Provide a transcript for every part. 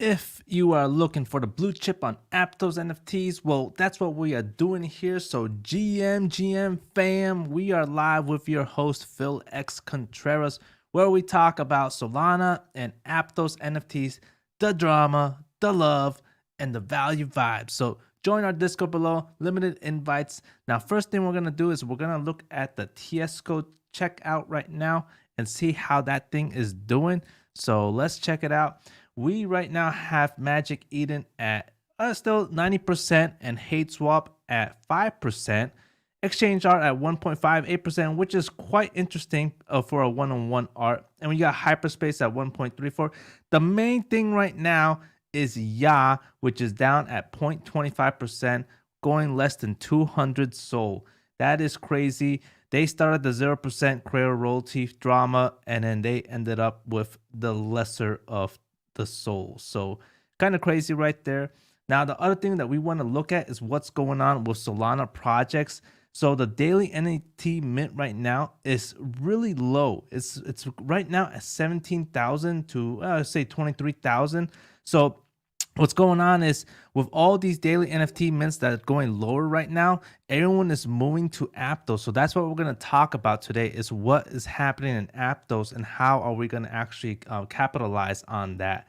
If you are looking for the blue chip on Aptos NFTs, well, that's what we are doing here. So GM fam, we are live with your host Phil X Contreras, where we talk about Solana and Aptos NFTs, the drama, the love, and the value vibes. So join our Discord below, limited invites. Now, first thing we're gonna do is we're gonna look at the Tiexo checkout right now and see how that thing is doing. So let's check it out. We right now have Magic Eden at still 90% and Hate Swap at 5%. Exchange art at 1.58%, which is quite interesting for a one-on-one art. And we got Hyperspace at 1.34. The main thing right now is Ya, which is down at 0.25%, going less than 200 SOL. That is crazy. They started the 0% Crayo royalty drama, and then they ended up with the lesser of the soul. So kind of crazy right there. Now, the other thing that we want to look at is what's going on with Solana projects. So the daily NFT mint right now is really low. It's right now at 17,000 to say 23,000. So what's going on is with all these daily NFT mints that are going lower right now, everyone is moving to Aptos. So that's what we're going to talk about today, is what is happening in Aptos and how are we going to actually capitalize on that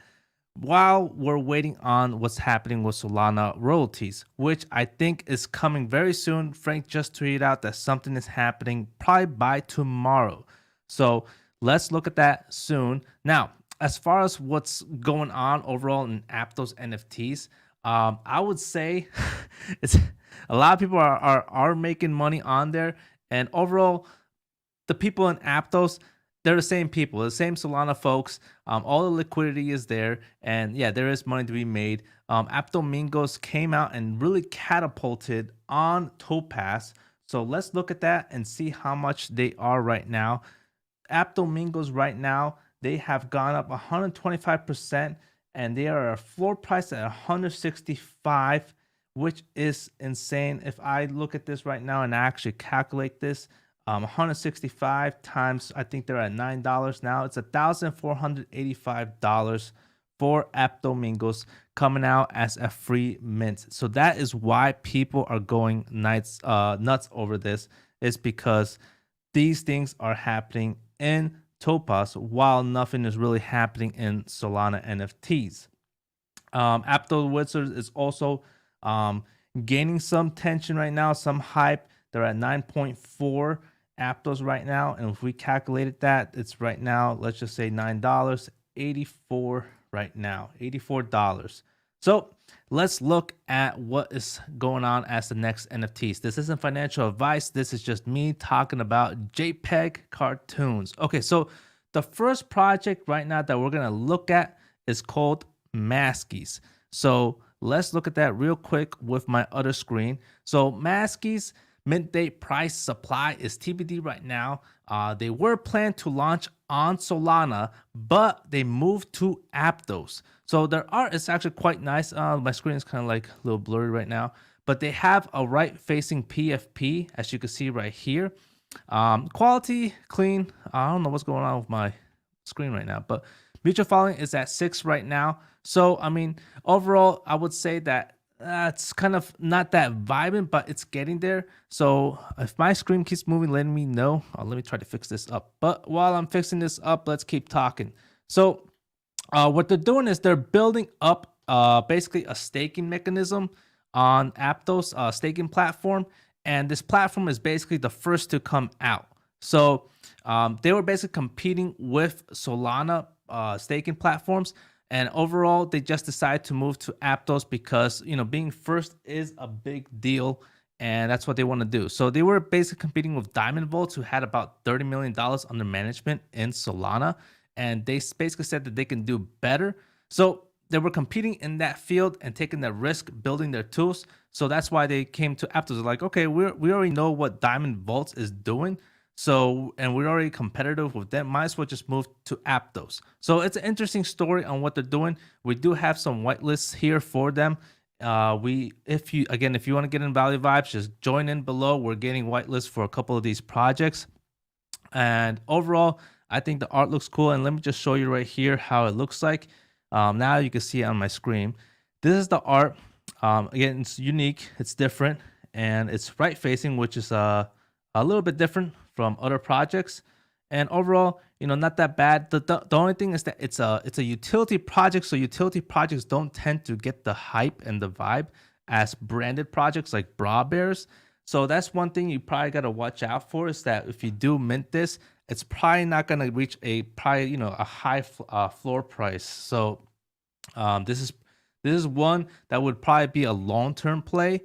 while we're waiting on what's happening with Solana royalties, which I think is coming very soon. Frank just tweeted out that something is happening probably by tomorrow. So let's look at that soon. Now, as far as what's going on overall in Aptos NFTs, I would say it's a lot of people are making money on there, and overall, the people in Aptos, they're the same people, the same Solana folks. All the liquidity is there, and yeah, there is money to be made. Aptomingos came out and really catapulted on Topaz. So let's look at that and see how much they are right now. Aptomingos right now, they have gone up 125%, and they are a floor price at 165, which is insane. If I look at this right now and I actually calculate this, 165 times, I think they're at $9 now. It's $1,485 for Aptomingos coming out as a free mint. So that is why people are going nuts over this, is because these things are happening in Topaz while nothing is really happening in Solana NFTs. Aptos Wizards is also gaining some tension right now, some hype. They're at 9.4 Aptos right now, and if we calculated that, it's right now, let's just say $9, 84 right now, $84. So let's look at what is going on as the next NFTs. This isn't financial advice. This is just me talking about JPEG cartoons. Okay, so the first project right now that we're going to look at is called Masky. So let's look at that real quick with my other screen. So Masky's mint date price supply is TBD right now. They were planned to launch on Solana, but they moved to Aptos. So their art is actually quite nice. My screen is kind of like a little blurry right now, but they have a right-facing PFP, as you can see right here. Quality, clean. I don't know what's going on with my screen right now, but mutual following is at 6 right now. So, I mean, overall, I would say that it's kind of not that vibrant, but it's getting there. So if my screen keeps moving, let me know. Let me try to fix this up. But while I'm fixing this up, let's keep talking. So what they're doing is they're building up basically a staking mechanism on Aptos staking platform. And this platform is basically the first to come out. So they were basically competing with Solana staking platforms. And overall, they just decided to move to Aptos because, you know, being first is a big deal, and that's what they want to do. So they were basically competing with Diamond Vaults, who had about $30 million under management in Solana, and they basically said that they can do better. So they were competing in that field and taking the risk building their tools. So that's why they came to Aptos. They're like, okay, we already know what Diamond Vaults is doing. So, and we're already competitive with them, might as well just move to Aptos. So it's an interesting story on what they're doing. We do have some whitelists here for them. If you want to get in value vibes, just join in below. We're getting whitelists for a couple of these projects. And overall, I think the art looks cool. And let me just show you right here how it looks like. Now you can see it on my screen. This is the art. Again, it's unique, it's different, and it's right facing, which is a little bit different from other projects. And overall, not that bad. The only thing is that it's a utility project, so utility projects don't tend to get the hype and the vibe as branded projects like Bra Bears. So that's one thing you probably got to watch out for, is that if you do mint this, it's probably not going to reach a high floor price. So this is one that would probably be a long-term play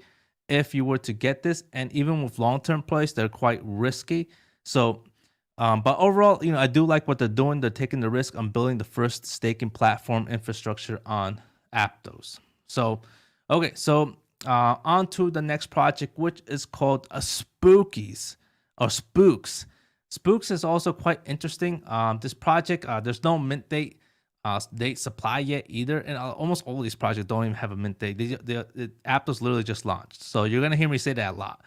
if you were to get this. And even with long-term plays, they're quite risky. So but overall, I do like what they're doing. They're taking the risk on building the first staking platform infrastructure on Aptos. So, okay, so on to the next project, which is called Spookies or Spooks. Spooks is also quite interesting. This project, there's no mint date supply yet either, and almost all these projects don't even have a mint date. Aptos literally just launched, so you're gonna hear me say that a lot.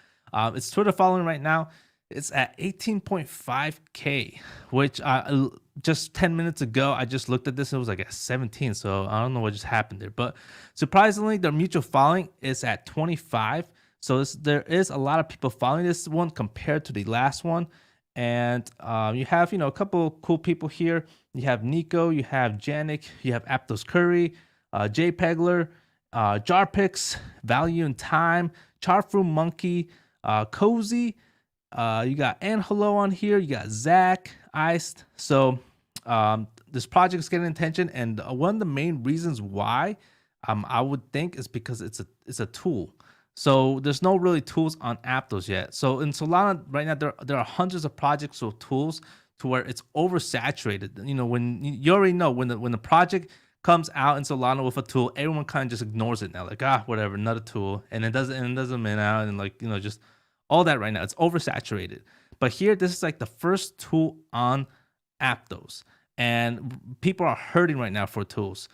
Its Twitter following right now, it's at 18.5k, which just 10 minutes ago I just looked at this, it was like at 17. So I don't know what just happened there, but surprisingly their mutual following is at 25. So there is a lot of people following this one compared to the last one. And you have a couple cool people here. You have Nico, you have Janik, you have Aptos Curry, JPegler, Jarpix, Value and Time, Charfru Monkey, Cozy. You got Angelo on here. You got Zach, Iced. So this project is getting attention, and one of the main reasons why I would think is because it's a tool. So there's no really tools on Aptos yet. So in Solana right now, there are hundreds of projects with tools to where it's oversaturated. When you already know when the project comes out in Solana with a tool, everyone kind of just ignores it now, like whatever, another tool, and it doesn't mint out, and just all that right now. It's oversaturated. But here, this is like the first tool on Aptos, and people are hurting right now for tools.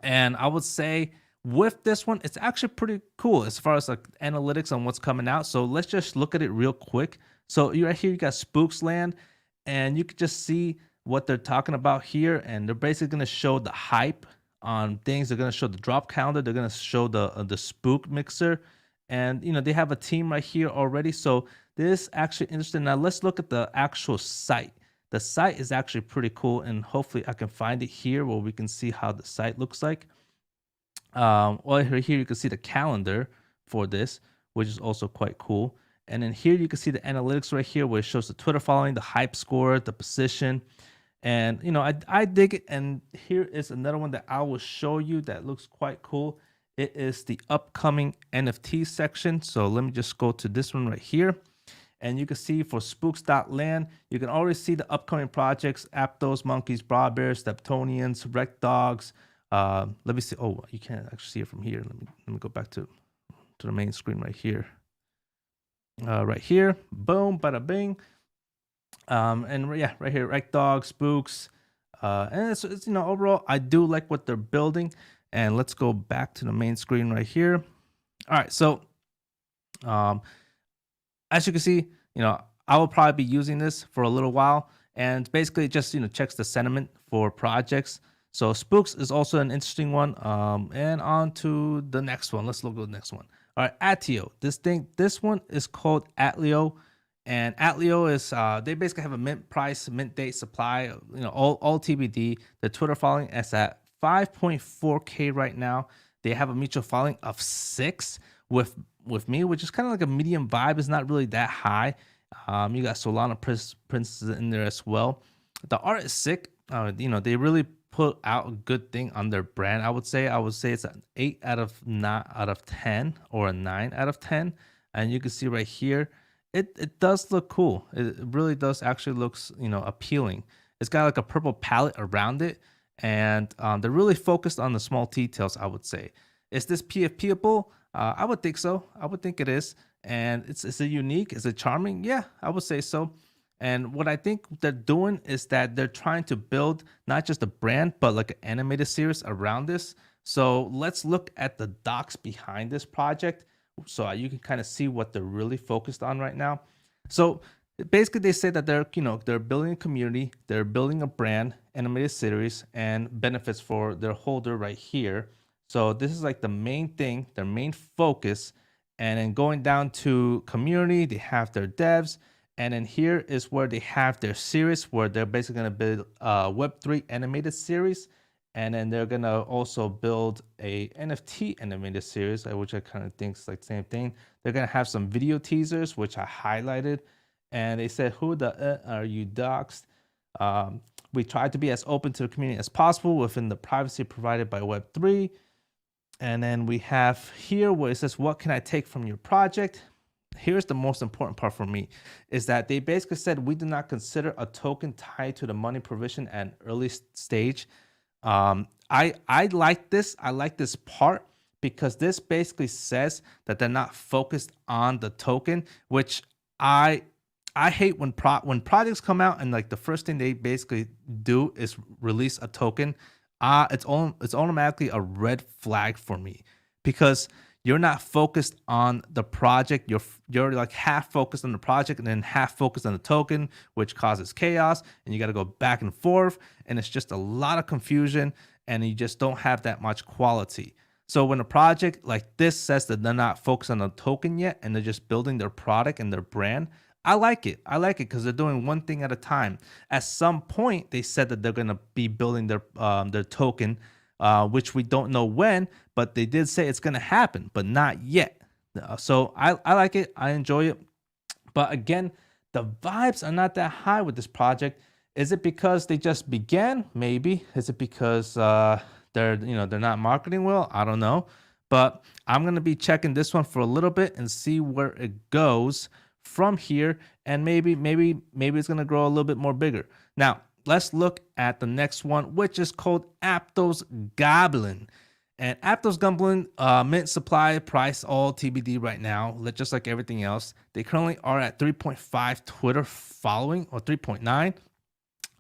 And I would say with this one, it's actually pretty cool as far as like analytics on what's coming out. So let's just look at it real quick. So right here, you got Spooks land, and you can just see what they're talking about here. And they're basically going to show the hype on things. They're going to show the drop calendar. They're going to show the spook mixer. And they have a team right here already. So this is actually interesting. Now let's look at the actual site. The site is actually pretty cool, and hopefully I can find it here where we can see how the site looks like. Well, right here you can see the calendar for this, which is also quite cool. And then here you can see the analytics right here, where it shows the Twitter following, the hype score, the position. And I dig it. And here is another one that I will show you that looks quite cool. It is the upcoming NFT section. So let me just go to this one right here. And you can see for spooks.land, you can already see the upcoming projects: Aptos, Monkeys, Bra Bears, Aptonians, Rekt Dogs. Let me see. Oh, you can't actually see it from here. Let me go back to the main screen right here. Right here, boom, bada bing. And yeah, right here, Rekt Dogs, Spooks. And it's overall, I do like what they're building. And let's go back to the main screen right here. All right, so as you can see, I will probably be using this for a little while, and basically it just checks the sentiment for projects. So Spooks is also an interesting one. And on to the next one. Let's look at the next one. All right, Aytlo. This one is called Aytlo, and Aytlo is they basically have a mint price, mint date, supply. All TBD. The Twitter following is at 5.4k right now. They have a mutual following of 6 with me, which is kind of like a medium vibe. It's not really that high. You got Solana Princess in there as well. The art is sick. They really put out a good thing on their brand. I would say it's an 8 out of 10 or a 9 out of 10. And you can see right here, it does look cool. It really does actually looks appealing. It's got like a purple palette around it. And they're really focused on the small details, I would say. Is this PFPable? I would think so. I would think it is. And is it unique? Is it charming? Yeah, I would say so. And what I think they're doing is that they're trying to build not just a brand, but like an animated series around this. So let's look at the docs behind this project so you can kind of see what they're really focused on right now. So Basically they say that they're building a community, they're building a brand, animated series, and benefits for their holder right here. So this is like the main thing, their main focus. And then going down to community, they have their devs. And then here is where they have their series, where they're basically going to build a Web3 animated series. And then they're going to also build a NFT animated series, which I kind of think is like the same thing. They're going to have some video teasers, which I highlighted. And they said, who the are you doxed? We tried to be as open to the community as possible within the privacy provided by Web3. And then we have here where it says, what can I take from your project? Here's the most important part for me, is that they basically said, we do not consider a token tied to the money provision at an early stage. I like this. I like this part because this basically says that they're not focused on the token, which I hate when projects come out and like the first thing they basically do is release a token. It's automatically a red flag for me because you're not focused on the project. You're like half focused on the project and then half focused on the token, which causes chaos, and you got to go back and forth, and it's just a lot of confusion, and you just don't have that much quality. So when a project like this says that they're not focused on the token yet and they're just building their product and their brand, I like it. I like it because they're doing one thing at a time. At some point, they said that they're gonna be building their token, which we don't know when, but they did say it's gonna happen, but not yet. So I like it. I enjoy it. But again, the vibes are not that high with this project. Is it because they just began? Maybe. Is it because they're not marketing well? I don't know. But I'm gonna be checking this one for a little bit and see where it goes from here, and maybe it's gonna grow a little bit more bigger. Now let's look at the next one, which is called Aptos Goblin. And Aptos Goblin, mint supply price all TBD right now, just like everything else. They currently are at 3.5 Twitter following, or 3.9.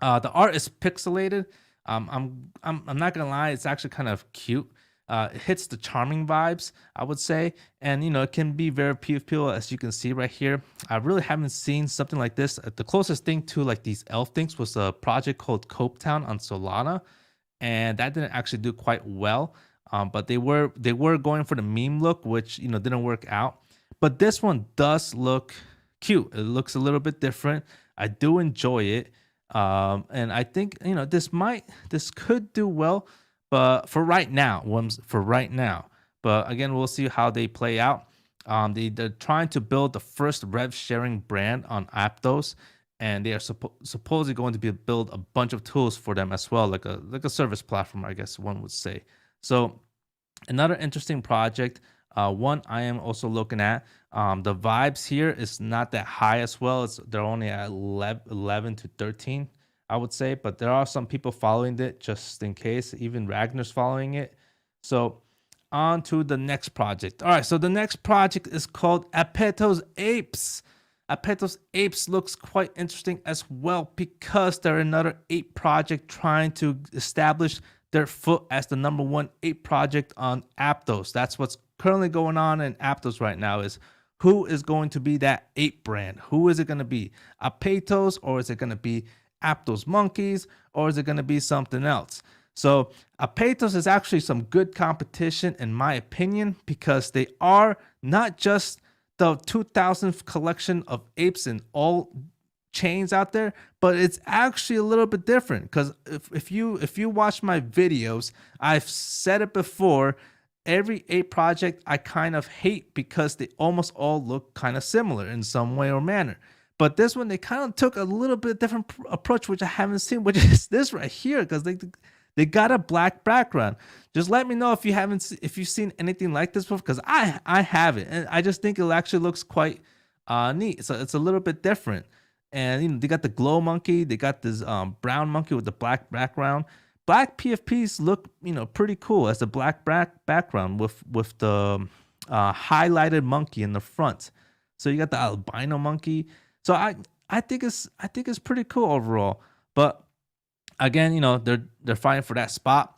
The art is pixelated. I'm not gonna lie, it's actually kind of cute. It hits the charming vibes, I would say, and it can be very appeal, as you can see right here. I really haven't seen something like this. The closest thing to like these elf things was a project called Copetown on Solana, and that didn't actually do quite well. But they were going for the meme look, which didn't work out. But this one does look cute. It looks a little bit different. I do enjoy it, and I think this could do well. But for right now, But again, we'll see how they play out. They're trying to build the first rev sharing brand on Aptos, and they are supposedly going to build a bunch of tools for them as well, like a service platform, I guess one would say. So another interesting project. One I am also looking at. The vibes here is not that high as well. They're only at 11 to 13. I would say, but there are some people following it just in case. Even Ragnar's following it. So on to the next project. All right, so the next project is called Apetos Apes. Apetos Apes looks quite interesting as well because they're another ape project trying to establish their foot as the #1 ape project on Aptos. That's what's currently going on in Aptos right now, is who is going to be that ape brand? Who is it going to be? Apetos, or is it going to be Aptos Monkeys, or is it going to be something else? So Apetos is actually some good competition in my opinion, because they are not just the 2000th collection of apes in all chains out there, but it's actually a little bit different. Because if you watch my videos, I've said it before, every ape project I kind of hate because they almost all look kind of similar in some way or manner. But this one, they kind of took a little bit different approach, which I haven't seen, which is this right here, because they got a black background. Just let me know if you've seen anything like this before, because I haven't, and I just think it actually looks quite neat. So it's a little bit different, and they got the glow monkey, they got this brown monkey with the black background. Black PFPs look pretty cool as a black background with the highlighted monkey in the front. So you got the albino monkey. So I think it's pretty cool overall. But again, they're fighting for that spot.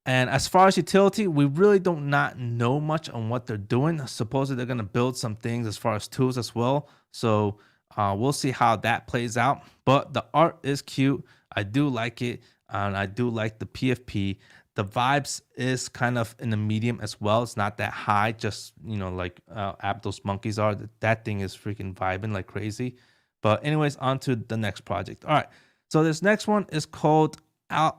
And as far as utility, we really do not know much on what they're doing. Supposedly they're gonna build some things as far as tools as well. So We'll see how that plays out. But the art is cute. I do like it, and I do like the PFP. The vibes is kind of in the medium as well. It's not that high, just like Aptos Monkeys are. That thing is freaking vibing like crazy. But anyways, on to the next project. All right. So this next one is called Aptos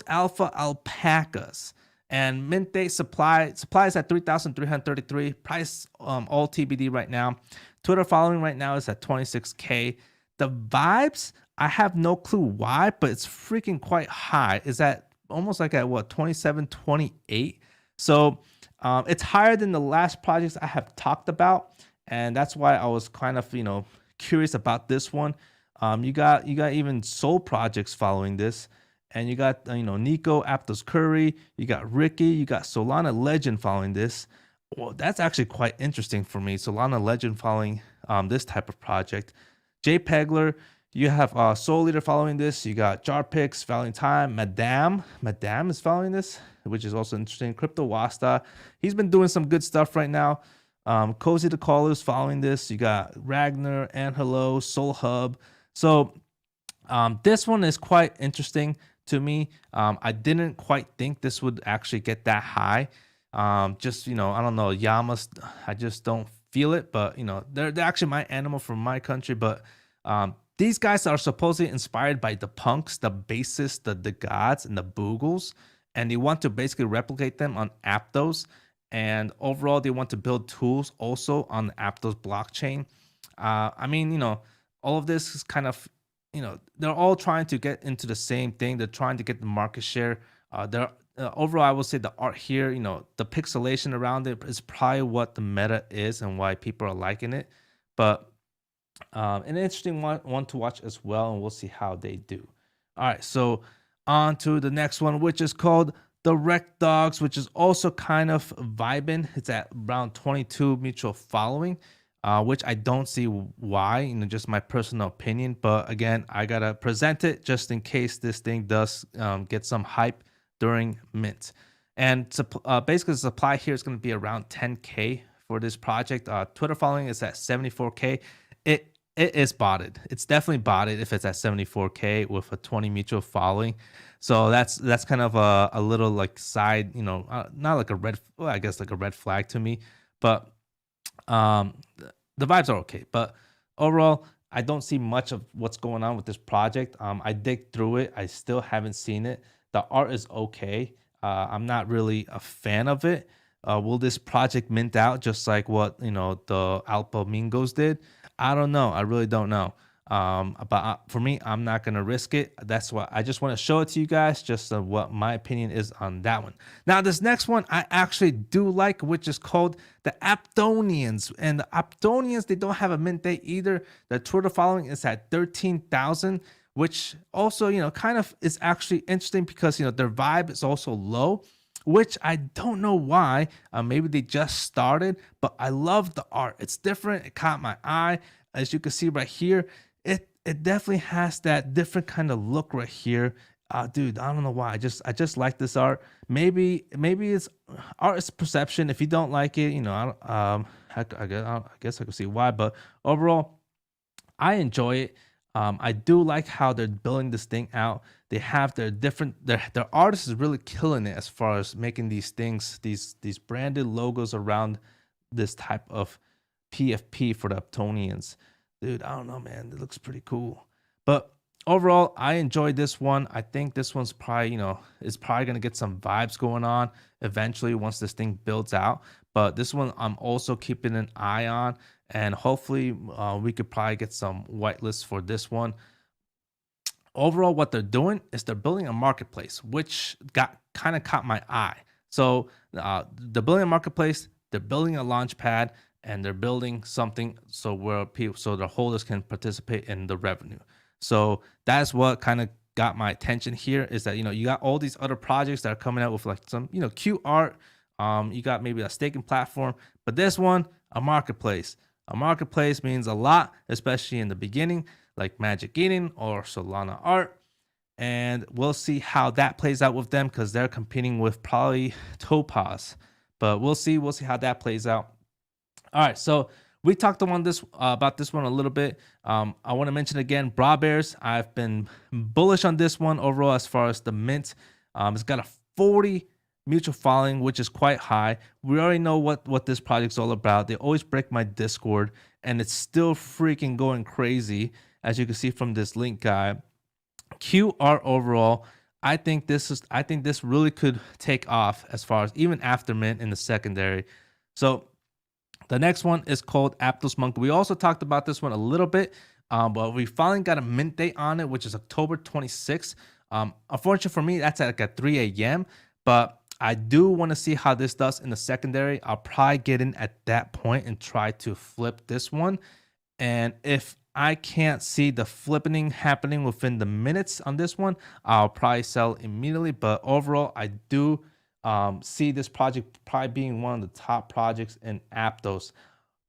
Alpha Alpacas. And mint date supply is at 3,333. Price all TBD right now. Twitter following right now is at 26K. The vibes, I have no clue why, but it's freaking quite high. Is that almost like at what, 27, 28? So it's higher than the last projects I have talked about, and that's why I was kind of curious about this one. You got even Soul projects following this, and you got Nico, Aptos Curry, you got Ricky, you got Solana Legend following this. Well, that's actually quite interesting for me. Solana Legend following this type of project. Jay Pegler, you have Soul Leader following this. You got Jarpix following time. Madame is following this, which is also interesting. Crypto Wasta, he's been doing some good stuff right now. Cozy the Callers following this. You got Ragnar, and Hello, Soul Hub. So this one is quite interesting to me. I didn't quite think this would actually get that high. Just I don't know, Llamas, I just don't feel it, but they're actually my animal from my country. But these guys are supposedly inspired by the punks, the bassists, the gods, and the boogles, and they want to basically replicate them on Aptos. And overall, they want to build tools also on the Aptos blockchain. I mean, all of this is kind of, they're all trying to get into the same thing. They're trying to get the market share. They're overall, I will say the art here, the pixelation around it is probably what the meta is and why people are liking it. But an interesting one to watch as well, and we'll see how they do. All right, so on to the next one, which is called the Rekt Dogs, which is also kind of vibing. It's at around 22 mutual following, which I don't see why, just my personal opinion. But again, I gotta present it just in case this thing does get some hype during mint. And basically the supply here is going to be around 10K for this project. Twitter following is at 74K. It is botted. It's definitely botted if it's at 74K with a 20 mutual following. So that's kind of a little like side, not like a red, well, I guess like a red flag to me. But the vibes are okay. But overall, I don't see much of what's going on with this project. I dig through it. I still haven't seen it. The art is okay. I'm not really a fan of it. Will this project mint out just like what the Alptomingos did? I don't know. I really don't know. But for me, I'm not gonna risk it. That's why I just want to show it to you guys, just what my opinion is on that one. Now, this next one I actually do like, which is called the Aptonians. And the Aptonians, they don't have a mint date either. The Twitter following is at 13,000. Which also, kind of is actually interesting because, their vibe is also low, which I don't know why. Maybe they just started, but I love the art. It's different. It caught my eye. As you can see right here, it definitely has that different kind of look right here. Dude, I don't know why. I just like this art. Maybe it's art is perception. If you don't like it, I guess I could see why. But overall, I enjoy it. I do like how they're building this thing out. They have their artists is really killing it as far as making these things, these branded logos around this type of PFP for the Aptonians. Dude, I don't know, man. It looks pretty cool. But overall, I enjoyed this one. I think this one's probably, is probably going to get some vibes going on eventually once this thing builds out. But this one I'm also keeping an eye on. And hopefully we could probably get some whitelists for this one. Overall, what they're doing is they're building a marketplace, which kind of caught my eye. So they're building a marketplace, they're building a launch pad, and they're building something so the holders can participate in the revenue. So that's what kind of got my attention here, is that you got all these other projects that are coming out with like some cute art. You got maybe a staking platform, but this one, a marketplace. A marketplace means a lot, especially in the beginning, like Magic Eden or Solana Art. And we'll see how that plays out with them because they're competing with probably Topaz. But we'll see how that plays out. All right, so we talked on this about this one a little bit. I want to mention again, Bra Bears. I've been bullish on this one overall as far as the mint. It's got a 40 mutual following, which is quite high. We already know what this project's all about. They always break my Discord, and it's still freaking going crazy, as you can see from this link guy. QR overall, I think this really could take off as far as even after mint in the secondary. So the next one is called Aptos Monkey. We also talked about this one a little bit, but we finally got a mint date on it, which is October 26th. Unfortunately for me, that's at like at 3 a.m. But I do want to see how this does in the secondary. I'll probably get in at that point and try to flip this one. And if I can't see the flipping happening within the minutes on this one, I'll probably sell immediately. But overall, I do see this project probably being one of the top projects in Aptos,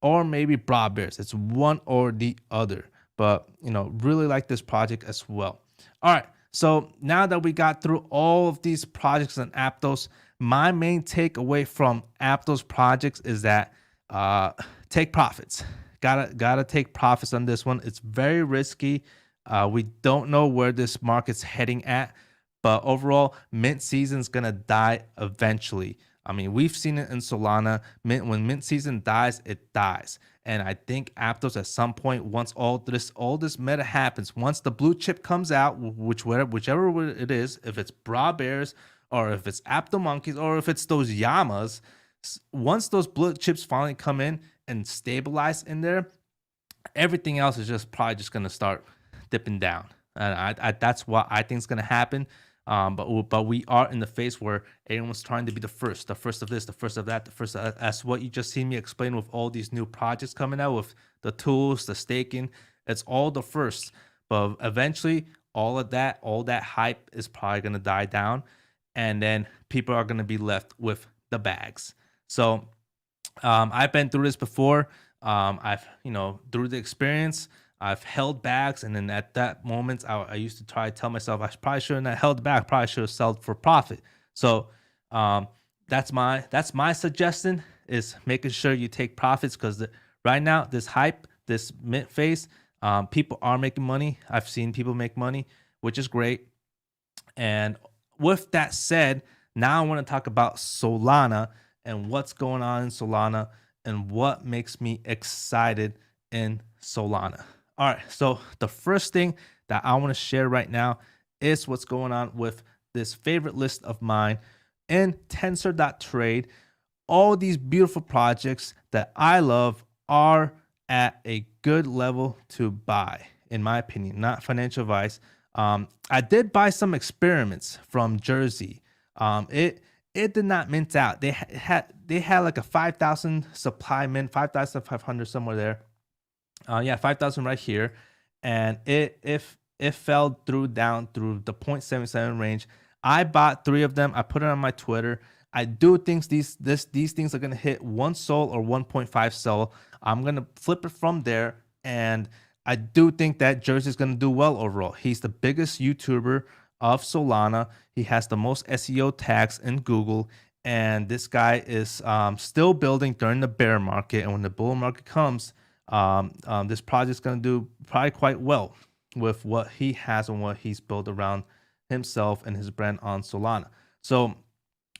or maybe Bra Bears. It's one or the other. But, really like this project as well. All right. So now that we got through all of these projects in Aptos, my main takeaway from Aptos projects is that take profits. Gotta take profits on this one. It's very risky. We don't know where this market's heading at, but overall, mint season's gonna die eventually. I mean, we've seen it in Solana. When mint season dies, it dies. And I think Aptos at some point, once all this meta happens, once the blue chip comes out, whichever it is, if it's Bra Bears or if it's Aptos Monkeys or if it's those Yamas, once those blue chips finally come in and stabilize in there, everything else is probably just gonna start dipping down. And that's what I think is gonna happen. But we are in the phase where everyone's trying to be the first of this, the first of that, the first of that. That's what you just see me explain with all these new projects coming out with the tools, the staking. It's all the first, but eventually all that hype is probably gonna die down, and then people are gonna be left with the bags. So I've been through this before. I've through the experience, I've held bags, and then at that moment, I used to try to tell myself I probably shouldn't have held back. Probably should have sold for profit. So that's my suggestion, is making sure you take profits, because right now this hype, this mint phase, people are making money. I've seen people make money, which is great. And with that said, now I want to talk about Solana and what's going on in Solana and what makes me excited in Solana. All right, so the first thing that I want to share right now is what's going on with this favorite list of mine in Tensor.trade. All these beautiful projects that I love are at a good level to buy, in my opinion, not financial advice. I did buy some experiments from Jersey. It did not mint out. They had like a 5,000 supply mint, 5,500 somewhere there. 5,000 right here, and it fell down through the 0.77 range. I bought 3 of them. I put it on my Twitter. I do think these things are gonna hit 1 sol or 1.5 sol. I'm gonna flip it from there, and I do think that Jersey's gonna do well overall. He's the biggest YouTuber of Solana. He has the most SEO tags in Google, and this guy is still building during the bear market. And when the bull market comes, this project's going to do probably quite well with what he has and what he's built around himself and his brand on Solana. So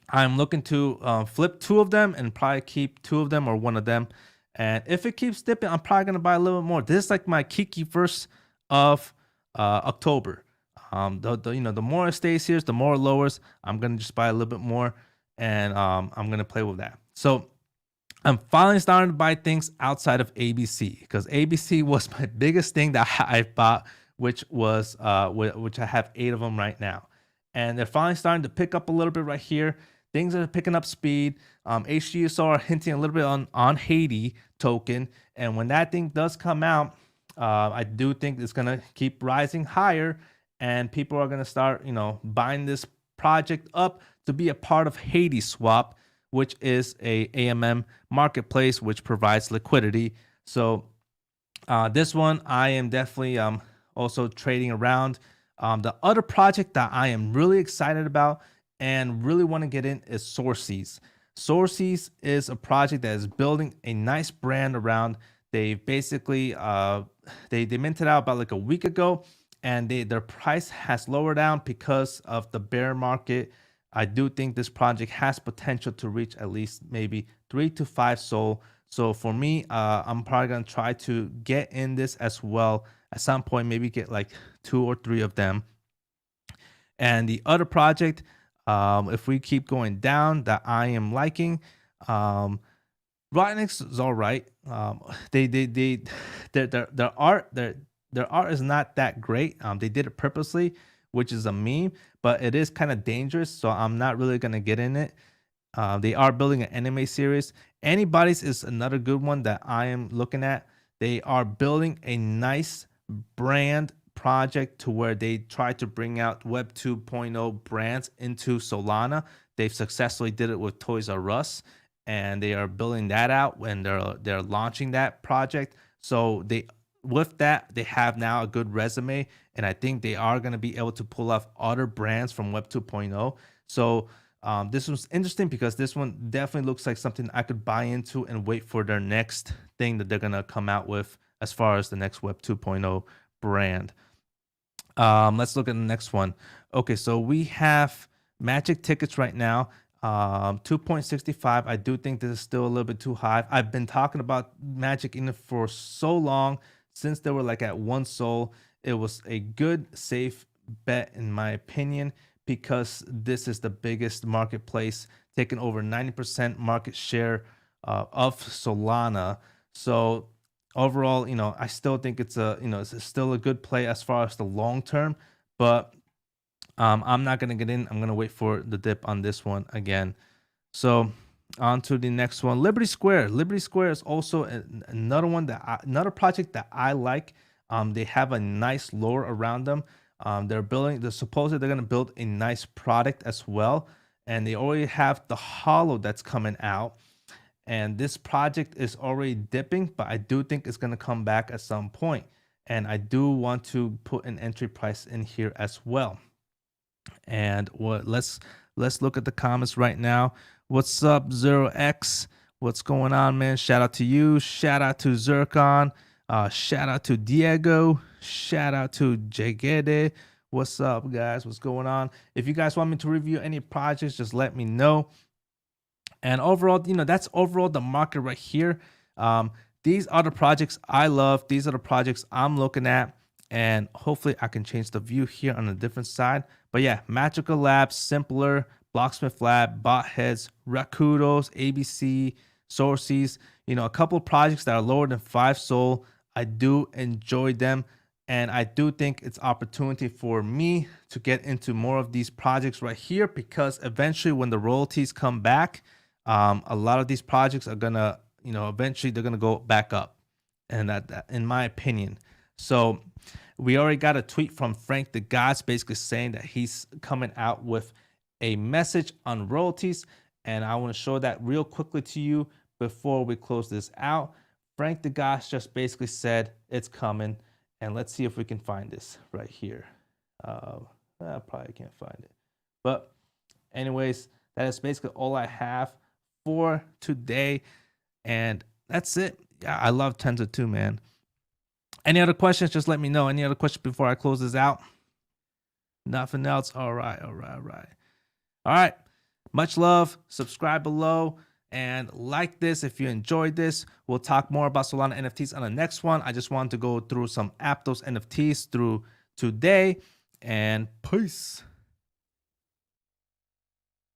I'm looking to flip 2 of them and probably keep 2 of them or 1 of them. And if it keeps dipping, I'm probably going to buy a little bit more. This is like my Kiki first of October. The more it stays here, the more it lowers. I'm going to just buy a little bit more, and I'm going to play with that. So I'm finally starting to buy things outside of ABC, because ABC was my biggest thing that I bought, which I have 8 of them right now. And they're finally starting to pick up a little bit right here. Things are picking up speed. HGSO are hinting a little bit on Haiti token. And when that thing does come out, I do think it's going to keep rising higher, and people are going to start, buying this project up to be a part of Haiti Swap, which is a AMM marketplace which provides liquidity. So this one I am definitely also trading around. The other project that I am really excited about and really want to get in is Sorcies. Sorcies is a project that is building a nice brand around They basically they minted out about like a week ago, and their price has lowered down because of the bear market. I do think this project has potential to reach at least maybe 3 to 5 SOL. So for me, I'm probably gonna try to get in this as well at some point. Maybe get like 2 or 3 of them. And the other project, if we keep going down, that I am liking, Rotnix is all right. They their art their art is not that great. They did it purposely, which is a meme, but it is kind of dangerous. So I'm not really gonna get in it. They are building an anime series. Anybody's is another good one that I am looking at. They are building a nice brand project to where they try to bring out Web 2.0 brands into Solana. They've successfully did it with Toys R Us, and they are building that out when they're launching that project. So with that, they have now a good resume, and I think they are going to be able to pull off other brands from Web 2.0. So this was interesting because this one definitely looks like something I could buy into and wait for their next thing that they're going to come out with as far as the next Web 2.0 brand. Let's look at the next one. Okay, so we have Magic tickets right now. 2.65. I do think this is still a little bit too high. I've been talking about Magic in it for so long, since they were like at 1 SOL. It was a good, safe bet in my opinion, because this is the biggest marketplace, taking over 90% market share of Solana. So overall, I still think it's it's still a good play as far as the long term, but I'm not gonna get in. I'm gonna wait for the dip on this one again. So on to the next one, Liberty Square. Liberty Square is also another one another project that I like. They have a nice lore around them. They're supposedly they're gonna build a nice product as well, and they already have the holo that's coming out. And this project is already dipping, but I do think it's gonna come back at some point. And I do want to put an entry price in here as well. And let's look at the comments right now. What's up, 0x? What's going on, man? Shout out to you. Shout out to Zircon. Shout out to Diego. Shout out to Jagede. What's up, guys? What's going on? If you guys want me to review any projects, just let me know. And overall, that's overall the market right here. These are the projects I love. These are the projects I'm looking at. And hopefully I can change the view here on a different side. But yeah, Magical Labs, Simpler, Blocksmith Lab, Botheads, Rakudos, ABC, Sorcies, a couple of projects that are lower than 5 SOL. I do enjoy them. And I do think it's opportunity for me to get into more of these projects right here, because eventually when the royalties come back, a lot of these projects are gonna, eventually they're gonna go back up. And that in my opinion. So we already got a tweet from Frank the Gods basically saying that he's coming out with a message on royalties. And I want to show that real quickly to you before we close this out. Frank the Gods just basically said it's coming. And let's see if we can find this right here. I probably can't find it. But anyways, that is basically all I have for today. And that's it. Yeah, I love Tenza too, man. Any other questions? Just let me know. Any other questions before I close this out? Nothing else? All right. All right. Much love. Subscribe below and like this if you enjoyed this. We'll talk more about Solana NFTs on the next one. I just wanted to go through some Aptos NFTs through today. And peace.